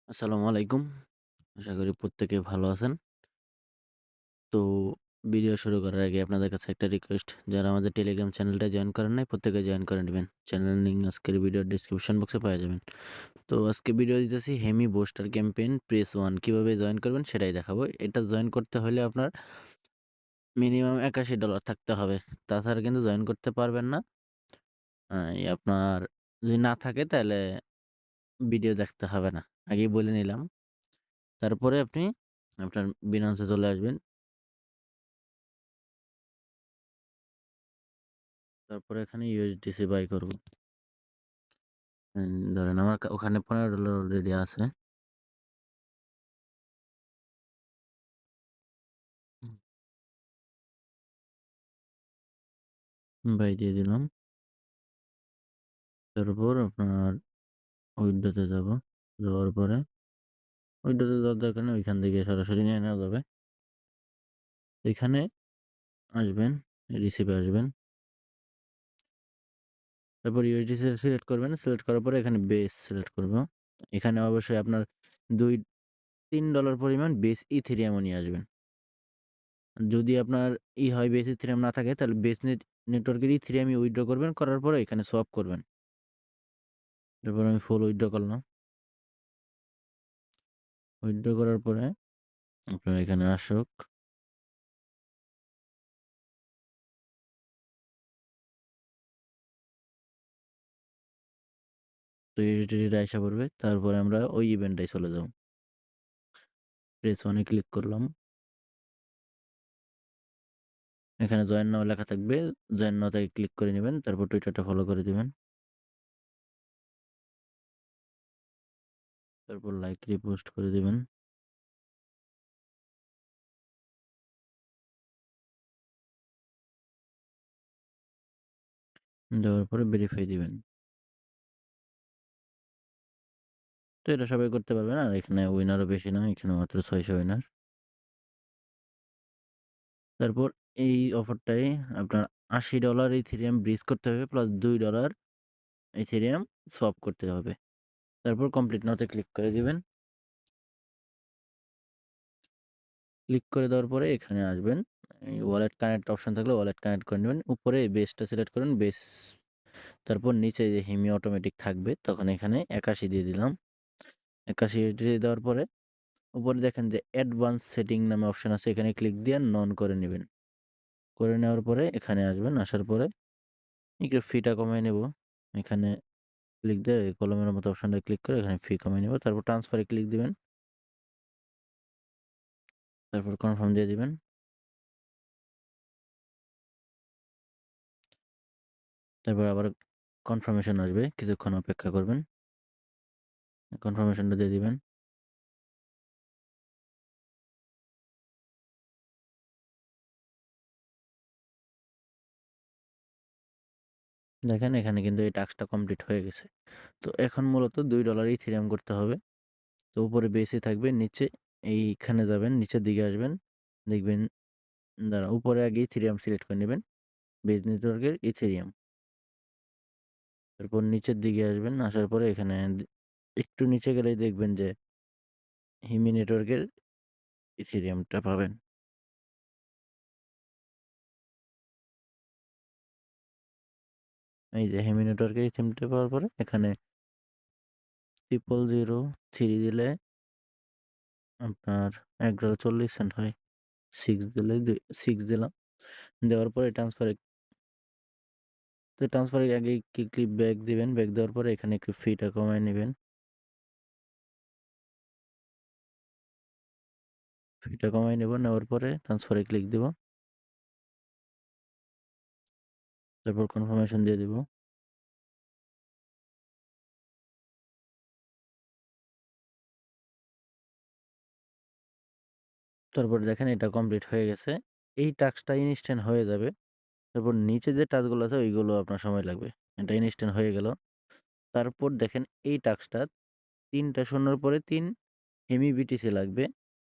আসসালামু আলাইকুম। আশা করি প্রত্যেকে ভালো আছেন। তো ভিডিও শুরু করার আগে আপনাদের কাছে একটা রিকোয়েস্ট, যারা আমাদের টেলিগ্রাম চ্যানেলটা জয়েন করেন নাই প্রত্যেকে জয়েন করে নিবেন। চ্যানেলের লিঙ্ক আজকের ভিডিওর ডেসক্রিপশন বক্সে পাওয়া যাবেন। তো আজকে ভিডিও দিতেছি হেমি বুস্টার ক্যাম্পেইন প্রেস 1 কিভাবে জয়েন করবেন সেটাই দেখাবো। এটা জয়েন করতে হলে আপনার মিনিমাম $81 থাকতে হবে। তাছাড়া কিন্তু জয়েন করতে পারবেন না। আপনার যদি না থাকে তাহলে ভিডিও দেখতে হবে না। আগেই বলে নিলাম। তারপরে আপনি আপনার Binance এ চলে আসবেন। তারপরে এখানে USDC বাই করব। ধরেন আমার ওখানে $15 অলরেডি আছে। বাই দিয়ে দিলাম। তারপর আপনার উইথড্রোতে যাব। যাওয়ার পরে উইথড্রোতে যাওয়ার দরকার নেই, ওইখান থেকে সরাসরি নিয়ে নেওয়া যাবে। এখানে আসবেন, রিসিভে আসবেন। তারপর USDC সিলেক্ট করবেন। সিলেক্ট করার পরে এখানে বেস সিলেক্ট করব। এখানে অবশ্যই আপনার $2-3 পরিমাণ বেস ইথেরিয়ামও নিয়ে আসবেন। যদি আপনার হয় বেস ইথেরিয়াম না থাকে তাহলে বেস নেটওয়ার্কের ইথেরিয়াম উইথড্র করবেন। করার পরে এখানে সোয়াপ করবেন। তারপর আমি ফুল উইথড্র করলাম। উইথড্র করার পরে আপনার এখানে আসুক। তো ইউএসডিটি আইসা পড়বে। তারপরে আমরা ওই ইভেন্টটাই চলে যাব। প্রেস 1 এ ক্লিক করলাম। এখানে জয়েন নাও লেখা থাকবে। জয়েন নাও থেকে ক্লিক করে নেবেন। তারপর টুইটারটা ফলো করে দিবেন। তারপর লাইক রিপোস্ট করে দিবেন। দেওয়ার পরে ভেরিফাই দিবেন। তো এটা সবাই করতে পারবেন। আর এখানে উইনারও বেশি না, এখানে মাত্র 600 উইনার। তারপর এই অফারটায় আপনার $80 ইথেরিয়াম ব্রিজ করতে হবে প্লাস $2 ইথেরিয়াম সোয়াপ করতে হবে। তারপর কমপ্লিট নাওতে ক্লিক করে দিবেন। ক্লিক করে দেওয়ার পরে এখানে আসবেন। এই ওয়ালেট কানেক্ট অপশন থাকলে ওয়ালেট কানেক্ট করে নেবেন। উপরে বেসটা সিলেক্ট করুন, বেস। তারপর নিচে যে হিমি অটোমেটিক থাকবে, তখন এখানে 81 দিয়ে দিলাম। 81 দিয়ে দেওয়ার পরে উপরে দেখেন যে অ্যাডভান্স সেটিং নামে অপশন আছে, এখানে ক্লিক দিয়ে নন করে নেবেন। করে নেওয়ার পরে এখানে আসবেন। আসার পরে একটু ফিটা কমিয়ে নেব। এখানে ক্লিক দিয়ে কলমের মতো অপশনটা ক্লিক করে এখানে ফি কমিয়ে নেব। তারপর ট্রান্সফারে ক্লিক দিবেন। তারপর কনফার্ম দিয়ে দিবেন। তারপর আবার কনফার্মেশন আসবে, কিছুক্ষণ অপেক্ষা করবেন। কনফার্মেশনটা দিয়ে দিবেন। দেখেন এখানে কিন্তু এই টাস্কটা কমপ্লিট হয়ে গেছে। তো এখন মূলত $2 ইথেরিয়াম করতে হবে। তো উপরে বেসে থাকবে, নিচে এইখানে যাবেন, নিচের দিকে আসবেন, দেখবেন দাঁড়া উপরে আগে ইথেরিয়াম সিলেক্ট করে নেবেন, বেজ নেটওয়ার্কের ইথেরিয়াম। তারপর নিচের দিকে আসবেন। আসার পরে এখানে একটু নিচে গেলেই দেখবেন যে হিমি নেটওয়ার্কের ইথেরিয়ামটা পাবেন। এই যে হিমি নেটওয়ার্কের ইথেরিয়ামটা পাওয়ার পরে এখানে 0003 দিলে আপনার $1.40 হয়। 6 দিলে 6 দিলাম। দেওয়ার পরে ট্রান্সফারের আগে ক্লিক ব্যাক দিবেন। ব্যাক দেওয়ার পরে এখানে একটু ফিটা কমায় নেবেন। ফিটা কমায় নেব। নেওয়ার পরে ট্রান্সফারে ক্লিক দিব। তারপর কনফার্মেশন দিয়ে দিব। তারপর দেখেন এটা কমপ্লিট হয়ে গেছে। এই টাস্কটা ইনস্ট্যান্ট হয়ে যাবে। তারপর নিচে যে টাস্কগুলো আছে ওইগুলো আপনার সময় লাগবে। এটা ইনস্ট্যান্ট হয়ে গেল। তারপর দেখেন এই টাস্কটা 3টা শূন্যর পরে 3 এমইবিটিসি লাগবে।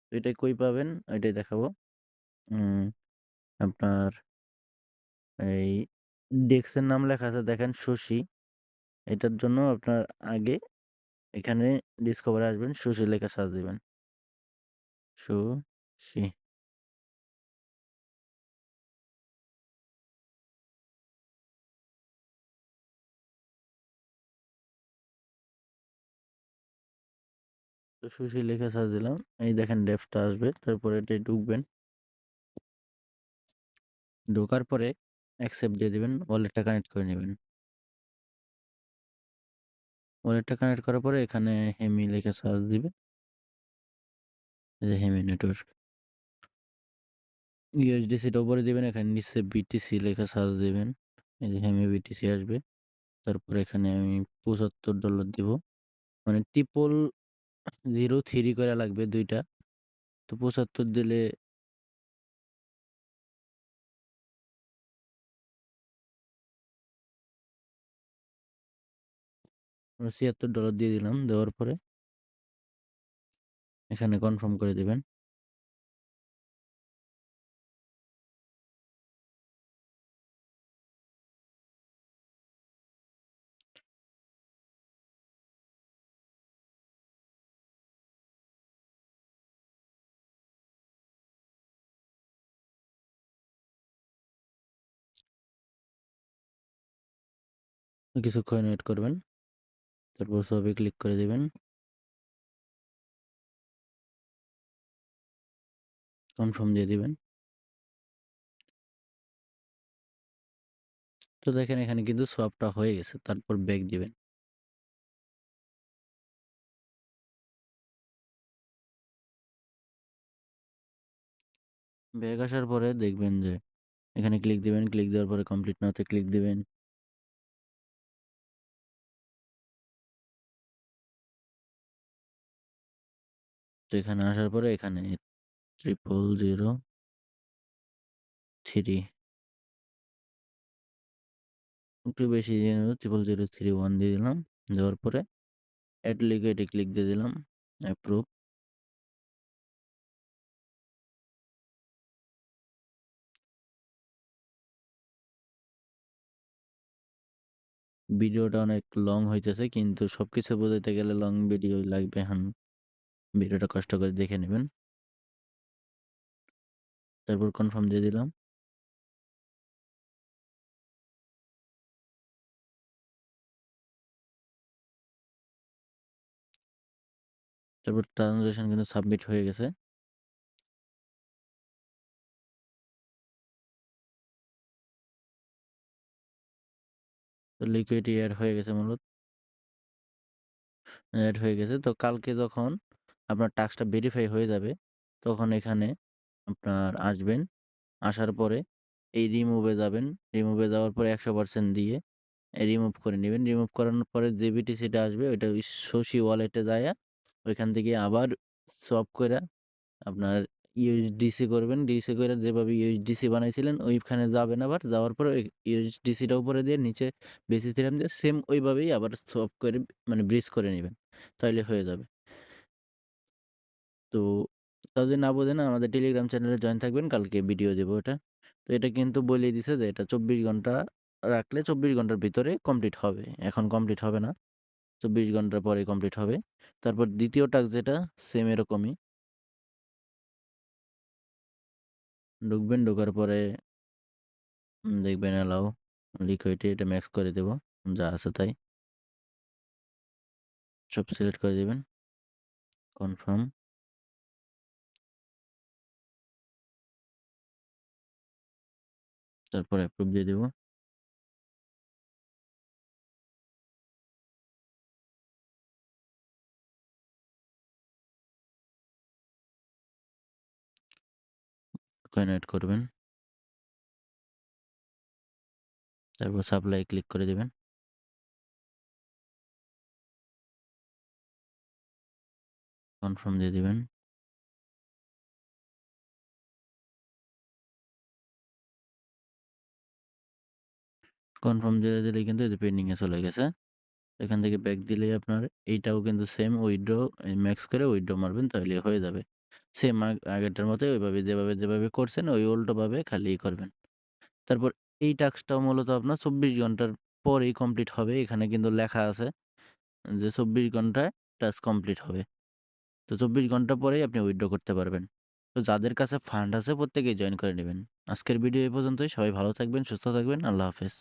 তো এটা কই পাবেন ওইটাই দেখাবো। আপনার এই ডেস্কের নাম লেখা আছে দেখেন শশী। এটার জন্য আপনার আগে এখানে ডিসকভারে আসবেন, সুশি লেখা সার্চ দিবেন। সুশি। তো সুশি লেখা সার্চ দিলাম, এই দেখেন ডেপটা আসবে, তারপরে এটাই ঢুকবেন। ঢোকার পরে অ্যাকসেপ্ট দিয়ে দিবেন, ওয়ালেটটা কানেক্ট করে নেবেন। ওয়ালেটটা কানেক্ট করার পরে এখানে হেমি লেখা সার্চ দিবে, এই যে হেমি নেটওয়ার্ক। ইউএসডিসিটা উপরে দিবেন, এখানে নিচে বিটিসি লেখা সার্চ দিবেন, এই যে হেমি বিটিসি আসবে। তারপর এখানে আমি $75 দিব, মানে 0003 করে লাগবে দুইটা, তো 75 দিলে $76 দিয়ে দিলাম। দেওয়ার পরে এখানে কনফার্ম করে দিবেন। কিছুক্ষণ ওয়েট করবেন, তারপর সবে ক্লিক করে দিবেন, কনফার্ম দিয়ে দিবেন। তো দেখেন এখানে কিন্তু সোয়াপটা হয়ে গেছে, তারপর ব্যাক দিবেন। ব্যাক আসার পরে দেখবেন যে এখানে ক্লিক দিবেন, ক্লিক দেওয়ার পরে কমপ্লিট নাওতে ক্লিক দিবেন। তো এখানে আসার পরে এখানে 0003 একটু বেশি দিয়ে নেব, 0003 দিয়ে দিলাম। দেওয়ার পরে অ্যাড লিকুইডে ক্লিক দিয়ে দিলাম, অ্যাপ্রুভ। ভিডিওটা অনেক লং হইতেছে, কিন্তু সবকিছু বোঝাইতে গেলে লং ভিডিও লাগবে। এখন ভিডিওটা কষ্ট করে দেখে নেবেন। তারপর কনফার্ম দিয়ে দিলাম। তারপর ট্রানজাকশন কিন্তু সাবমিট হয়ে গেছে। তো লিকুইডটি অ্যাড হয়ে গেছে, মূলত অ্যাড হয়ে গেছে। তো কালকে যখন আপনার টাস্কটা ভেরিফাই হয়ে যাবে, তখন এখানে আপনার আসবেন, আসার পরে এই রিমুভে যাবেন, রিমুভে যাওয়ার পরে 100% দিয়ে রিমুভ করে নেবেন। রিমুভ করানোর পরে যে বিটিসিটা আসবে ওইটা ওই শশী ওয়ালেটে যায়, ওইখান থেকে আবার সোয়াপ করে আপনার ইউএসডিসি করবেন। ডিসি করে যেভাবে ইউএসডিসি বানাইছিলেন ওইখানে যাবেন, আবার যাওয়ার পরে ওই ইউএসডিসিটা উপরে দিয়ে নিচে বেসি থিরাম দিয়ে সেম ওইভাবেই আবার সোয়াপ করে, মানে ব্রিজ করে নেবেন, তাইলে হয়ে যাবে। তো তাও যদি না বোঝেন আমাদের টেলিগ্রাম চ্যানেলে জয়েন থাকবেন, কালকে ভিডিও দেবো এটা। তো এটা কিন্তু বলেই দিছে যে এটা 24 ঘন্টা রাখলে 24 ঘন্টার ভিতরে কমপ্লিট হবে। এখন কমপ্লিট হবে না, 24 ঘন্টার পরে কমপ্লিট হবে। তারপর দ্বিতীয় টাস্ক যেটা সেম এরকমই, ঢুকবেন, ঢোকার পরে দেখবেন অ্যালাউ লিকুইডে এটা ম্যাক্স করে দেব, যা আছে তাই সব সিলেক্ট করে দেবেন, কনফার্ম। তারপর অ্যাপ্রুভ দিয়ে দেব। কয়েন অ্যাড করবেন, তারপর সাপ্লাই ক্লিক করে দেবেন, কনফার্ম দিয়ে দিবেন। কনফার্ম দিয়ে দিলে কিন্তু এই যে পেন্ডিংয়ে চলে গেছে। এখান থেকে ব্যাক দিলেই আপনার এইটাও কিন্তু সেম উইথড্র ম্যাক্স করে উইথড্র মারবেন, তাহলে হয়ে যাবে। সেম আগেরটার মতোই ওইভাবে যেভাবে করছেন ওই উল্টোভাবে খালি করবেন। তারপর এই টাস্কটাও মূলত আপনার 24 ঘন্টার পরেই কমপ্লিট হবে। এখানে কিন্তু লেখা আছে যে 24 ঘন্টায় টাস্ক কমপ্লিট হবে। তো ২৪ ঘন্টা পরেই আপনি উইথড্র করতে পারবেন। তো যাদের কাছে ফান্ড আছে প্রত্যেকেই জয়েন করে নিবেন। আজকের ভিডিও এই পর্যন্তই। সবাই ভালো থাকবেন, সুস্থ থাকবেন। আল্লাহ হাফেজ।